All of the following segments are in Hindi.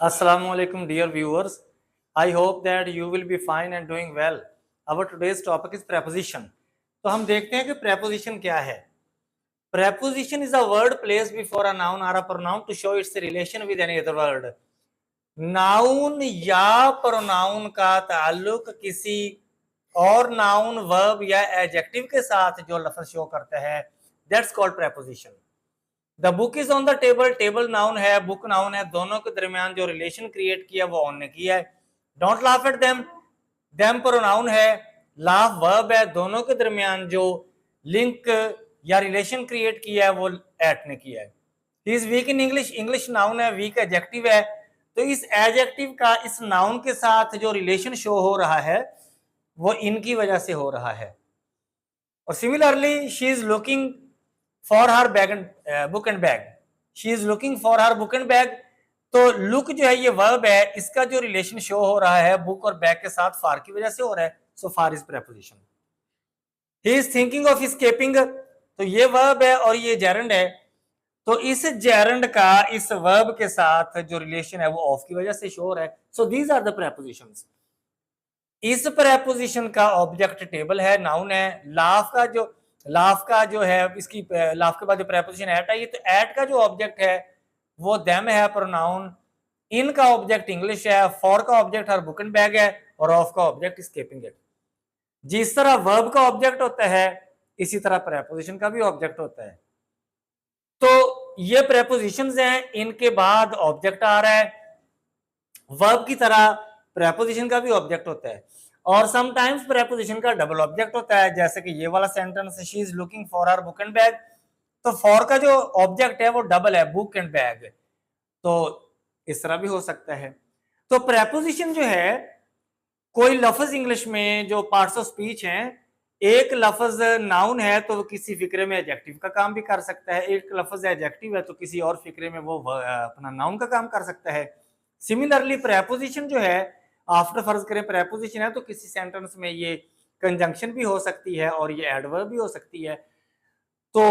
Assalamu alaikum dear viewers. I hope that you will be fine and doing well. Our today's topic is preposition. तो हम देखते हैं कि preposition क्या है. Preposition is a word placed before a noun or a pronoun to show its relation with any other word. Noun या प्रोनाउन का ताल्लुक किसी और नाउन वर्ब या एडजेक्टिव के साथ जो लफ्ज शो करता है, that's called preposition. The book is on the table, table noun है, बुक नाउन है, दोनों के दरमियान जो रिलेशन क्रिएट किया वो ऑन ने किया है. Don't laugh at them, them pronoun है, लाफ वर्ब है, दोनों के दरमियान जो लिंक या रिलेशन क्रिएट किया है वो एट ने किया है. He is weak in English, English noun है, वीक एडजेक्टिव है. तो इस एडजेक्टिव का इस नाउन के साथ जो रिलेशन शो हो रहा है वो इनकी वजह से हो रहा है. और similarly she is looking for her bag and book and bag, she is looking for her book and bag. तो लुक जो है ये वर्ब है, इसका जो रिलेशन शो हो रहा है बुक और बैग के साथ फार की वजह से हो रहा है. So far is preposition. He is thinking of escaping, तो ये वर्ब है और ये जेरंड है. तो इस जेरंड का इस वर्ब के साथ जो रिलेशन है वो ऑफ की वजह से शो हो रहा है. So these are the prepositions. इस प्रेपोजिशन का ऑब्जेक्ट टेबल है, नाउन है. लाफ का जो है इसकी लाफ के बाद जो प्रेपोजिशन एट आई, तो एट का जो ऑब्जेक्ट है वो देम है, प्रोनाउन. इन का ऑब्जेक्ट इंग्लिश है, फॉर का object her book and bag है और ऑफ का ऑब्जेक्ट एस्केपिंग है. जिस तरह वर्ब का ऑब्जेक्ट होता है इसी तरह प्रेपोजिशन का भी ऑब्जेक्ट होता है. तो ये प्रेपोजिशंस हैं, इनके बाद ऑब्जेक्ट आ रहा है. वर्ब की तरह प्रेपोजिशन का भी ऑब्जेक्ट होता है और समटाइम्स प्रेपोजिशन का डबल ऑब्जेक्ट होता है, जैसे कि ये वाला sentence, she is looking for her book and bag. तो फॉर का जो ऑब्जेक्ट है वो डबल है, बुक एंड बैग. तो इस तरह भी हो सकता है. तो प्रेपोजिशन जो है, कोई लफ्ज इंग्लिश में जो पार्ट्स ऑफ स्पीच हैं, एक लफ्ज नाउन है तो किसी फिक्रे में एडजेक्टिव का काम भी कर सकता है, एक लफ्ज एडजेक्टिव है तो किसी और फिक्रे में वो अपना नाउन का काम कर सकता है. सिमिलरली प्रेपोजिशन जो है, आफ्टर फर्ज करें प्रेपोजिशन है तो किसी सेंटेंस में ये कंजंक्शन भी हो सकती है और ये एडवर्ब भी हो सकती है. तो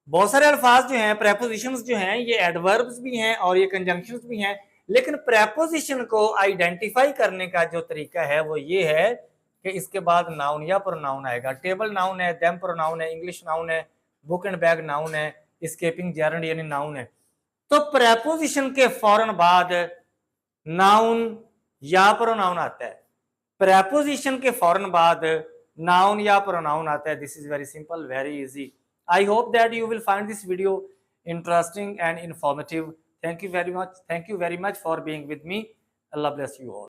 बहुत सारे अल्फाज जो हैं, प्रेपोजिशंस जो हैं, ये एडवर्ब्स भी हैं और ये कंजंक्शंस भी हैं. लेकिन प्रेपोजिशन को आइडेंटिफाई करने का जो तरीका है वो ये है कि इसके बाद नाउन या प्रोनाउन आएगा. टेबल नाउन है, देम प्रोनाउन है, इंग्लिश नाउन है, बुक एंड बैग नाउन है, एस्केपिंग जेरंड यानी नाउन है. तो प्रेपोजिशन के फौरन बाद नाउन या प्रोनाउन आता है. प्रेपोजिशन के फौरन बाद नाउन या प्रोनाउन आता है. This is very simple, very easy. I hope that you will find this video interesting and informative. Thank you very much. Thank you very much for being with me. Allah bless you all.